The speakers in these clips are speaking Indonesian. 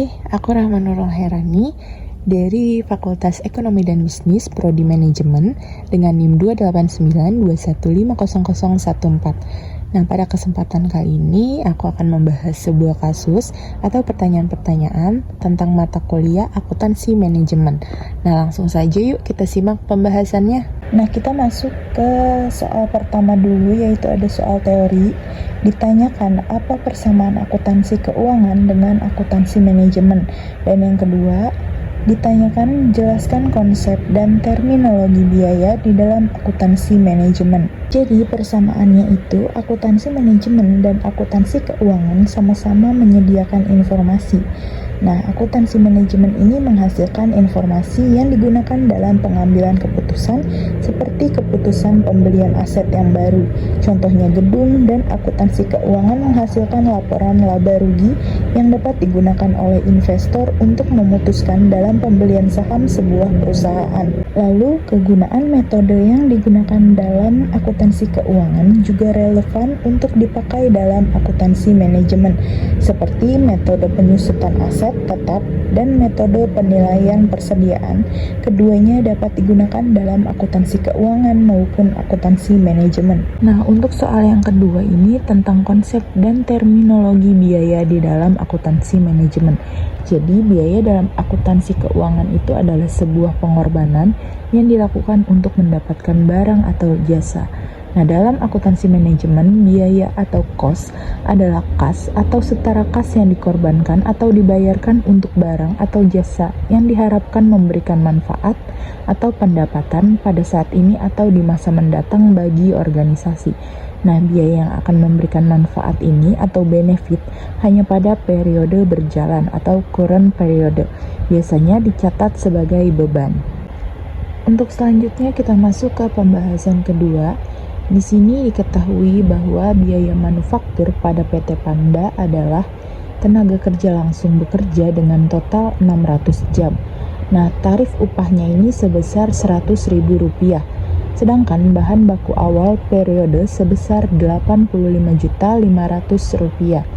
Hai, aku Rahma Nurul Herani dari Fakultas Ekonomi dan Bisnis Prodi Manajemen dengan NIM 28921500014. Nah, pada kesempatan kali ini aku akan membahas sebuah kasus atau pertanyaan-pertanyaan tentang mata kuliah akuntansi manajemen. Nah, langsung saja yuk kita simak pembahasannya. Nah, kita masuk ke soal pertama dulu, yaitu ada soal teori. Ditanyakan apa persamaan akuntansi keuangan dengan akuntansi manajemen. Dan yang kedua, ditanyakan jelaskan konsep dan terminologi biaya di dalam akuntansi manajemen. Jadi persamaannya itu akuntansi manajemen dan akuntansi keuangan sama-sama menyediakan informasi. Nah, akuntansi manajemen ini menghasilkan informasi yang digunakan dalam pengambilan keputusan seperti keputusan pembelian aset yang baru, contohnya gedung, dan akuntansi keuangan menghasilkan laporan laba rugi yang dapat digunakan oleh investor untuk memutuskan dalam pembelian saham sebuah perusahaan. Lalu, kegunaan metode yang digunakan dalam akuntansi keuangan juga relevan untuk dipakai dalam akuntansi manajemen, seperti metode penyusutan aset tetap dan metode penilaian persediaan. Keduanya dapat digunakan dalam akuntansi keuangan maupun akuntansi manajemen. Nah, untuk soal yang kedua ini tentang konsep dan terminologi biaya di dalam akuntansi manajemen. Jadi, biaya dalam akuntansi keuangan itu adalah sebuah pengorbanan yang dilakukan untuk mendapatkan barang atau jasa. Nah, dalam akuntansi manajemen, biaya atau cost adalah kas atau setara kas yang dikorbankan atau dibayarkan untuk barang atau jasa yang diharapkan memberikan manfaat atau pendapatan pada saat ini atau di masa mendatang bagi organisasi. Nah, biaya yang akan memberikan manfaat ini atau benefit hanya pada periode berjalan atau current period, biasanya dicatat sebagai beban. Untuk selanjutnya kita masuk ke pembahasan kedua. Di sini diketahui bahwa biaya manufaktur pada PT Panda adalah tenaga kerja langsung bekerja dengan total 600 jam. Nah, tarif upahnya ini sebesar Rp100.000. Sedangkan bahan baku awal periode sebesar Rp85.500.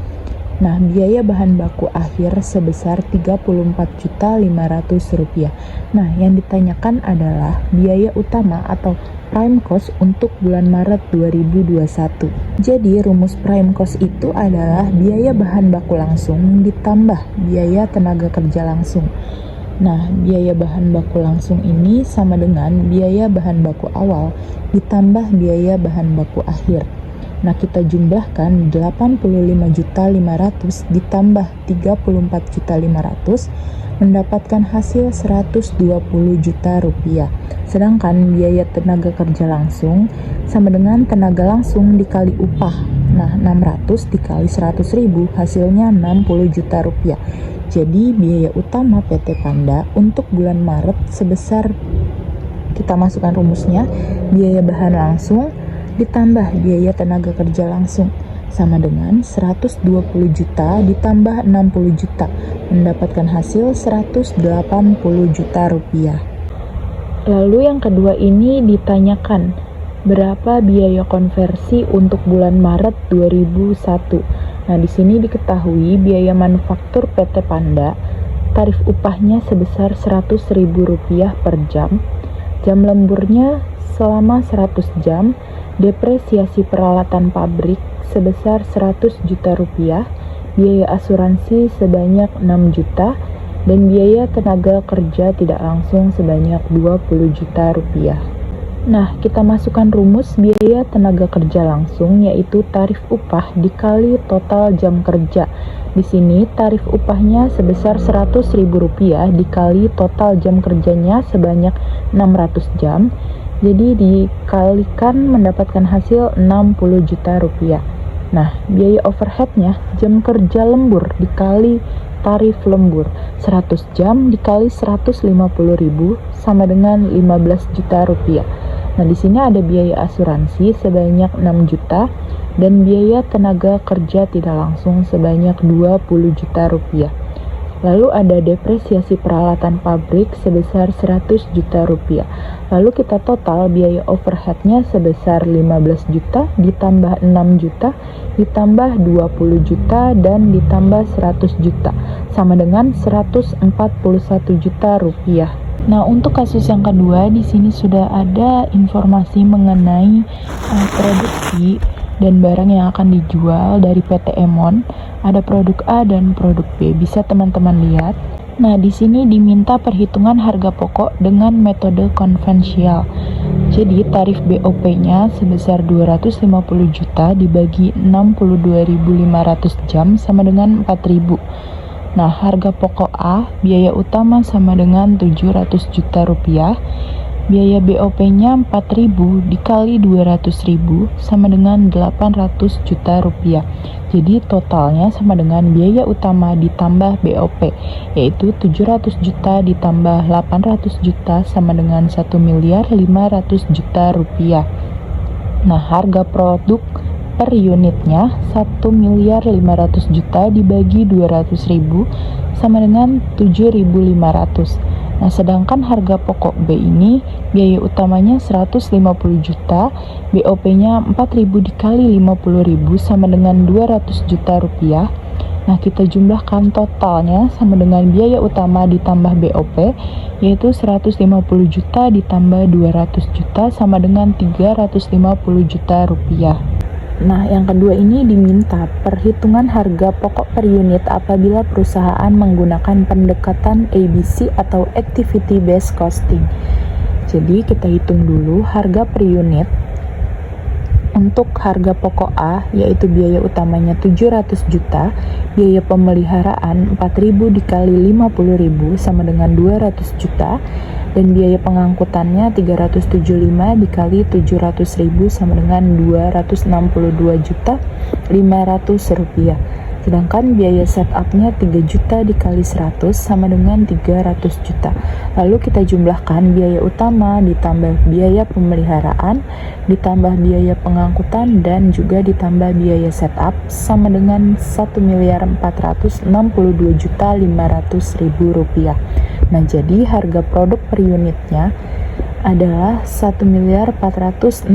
Nah, biaya bahan baku akhir sebesar Rp34.500. Nah, yang ditanyakan adalah biaya utama atau prime cost untuk bulan Maret 2021. Jadi, rumus prime cost itu adalah biaya bahan baku langsung ditambah biaya tenaga kerja langsung. Nah, biaya bahan baku langsung ini sama dengan biaya bahan baku awal ditambah biaya bahan baku akhir. Nah, kita jumlahkan 85.500 ditambah 34.500 mendapatkan hasil Rp120 juta. Sedangkan biaya tenaga kerja langsung sama dengan tenaga langsung dikali upah. Nah, 600 dikali 100.000 hasilnya Rp60 juta. Jadi, biaya utama PT Panda untuk bulan Maret sebesar, kita masukkan rumusnya, biaya bahan langsung ditambah biaya tenaga kerja langsung sama dengan 120 juta ditambah 60 juta mendapatkan hasil 180 juta rupiah. Lalu yang kedua ini ditanyakan berapa biaya konversi untuk bulan Maret 2001. Nah, di sini diketahui biaya manufaktur PT Panda tarif upahnya sebesar Rp100.000 per jam. Jam lemburnya selama 100 jam, depresiasi peralatan pabrik sebesar Rp100 juta, biaya asuransi sebanyak 6 juta, dan biaya tenaga kerja tidak langsung sebanyak Rp20 juta. Nah, kita masukkan rumus biaya tenaga kerja langsung, yaitu tarif upah dikali total jam kerja. Di sini tarif upahnya sebesar Rp100.000 dikali total jam kerjanya sebanyak 600 jam. Jadi dikalikan mendapatkan hasil Rp60 juta. Nah, biaya overheadnya jam kerja lembur dikali tarif lembur 100 jam dikali 150.000 sama dengan Rp15 juta. Nah, di sini ada biaya asuransi sebanyak 6 juta dan biaya tenaga kerja tidak langsung sebanyak Rp20 juta. Lalu ada depresiasi peralatan pabrik sebesar 100 juta rupiah. Lalu kita total biaya overheadnya sebesar 15 juta, ditambah 6 juta, ditambah 20 juta, dan ditambah 100 juta. Sama dengan 141 juta rupiah. Nah, untuk kasus yang kedua, di sini sudah ada informasi mengenai produksi dan barang yang akan dijual dari PT Emon. Ada produk A dan produk B, bisa teman-teman lihat. Nah, di sini diminta perhitungan harga pokok dengan metode konvensional. Jadi, tarif BOP-nya sebesar 250 juta dibagi 62.500 jam sama dengan 4.000. Nah, harga pokok A, biaya utama sama dengan 700 juta rupiah. Biaya BOP-nya 4.000 dikali 200.000 sama dengan 800 juta rupiah. Jadi totalnya sama dengan biaya utama ditambah BOP, yaitu 700 juta ditambah 800 juta sama dengan 1.500.000 juta rupiah. Nah, harga produk per unitnya 1.500.000 juta dibagi 200.000 sama dengan 7.500. Nah, sedangkan harga pokok B ini biaya utamanya 150 juta, BOP-nya 4.000 dikali 50.000 sama dengan 200 juta rupiah. Nah, kita jumlahkan totalnya sama dengan biaya utama ditambah BOP, yaitu 150 juta ditambah 200 juta sama dengan 350 juta rupiah. Nah, yang kedua ini diminta perhitungan harga pokok per unit apabila perusahaan menggunakan pendekatan ABC atau Activity Based Costing. Jadi, kita hitung dulu harga per unit. Untuk harga pokok A, yaitu biaya utamanya 700 juta, biaya pemeliharaan 4.000 dikali 50.000 sama dengan 200 juta, dan biaya pengangkutannya 375 dikali 700.000 sama dengan 262 juta 500 rupiah. Sedangkan biaya setupnya 3 juta dikali 100 sama dengan 300 juta. Lalu kita jumlahkan biaya utama ditambah biaya pemeliharaan, ditambah biaya pengangkutan, dan juga ditambah biaya setup sama dengan 1.462 juta 500.000 rupiah. Nah, jadi harga produk per unitnya adalah 1.462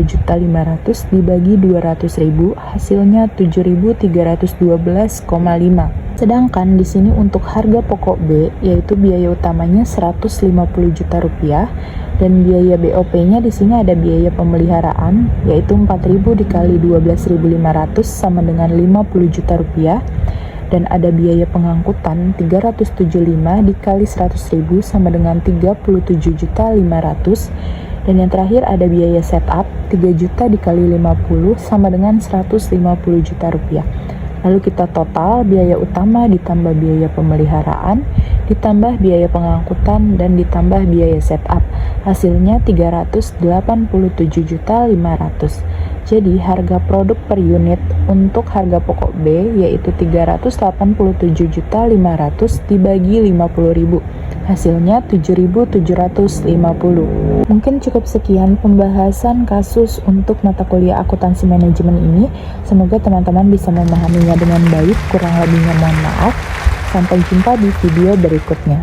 juta 500 dibagi 200.000, hasilnya 7.312,5. Sedangkan di sini untuk harga pokok B, yaitu biaya utamanya 150 juta rupiah, dan biaya BOP-nya di sini ada biaya pemeliharaan, yaitu 4.000 dikali 12.500 sama dengan 50 juta rupiah. Dan ada biaya pengangkutan 375 dikali 100.000 sama dengan 37 juta 500. Dan yang terakhir ada biaya setup 3 juta dikali 50 sama dengan 150 juta rupiah. Lalu kita total biaya utama ditambah biaya pemeliharaan, ditambah biaya pengangkutan, dan ditambah biaya setup. Hasilnya 387 juta 500. Jadi harga produk per unit untuk harga pokok B yaitu 387 juta 500 dibagi 50.000. Hasilnya 7.750. Mungkin cukup sekian pembahasan kasus untuk mata kuliah akuntansi manajemen ini. Semoga teman-teman bisa memahaminya dengan baik. Kurang lebihnya mohon maaf. Sampai jumpa di video berikutnya.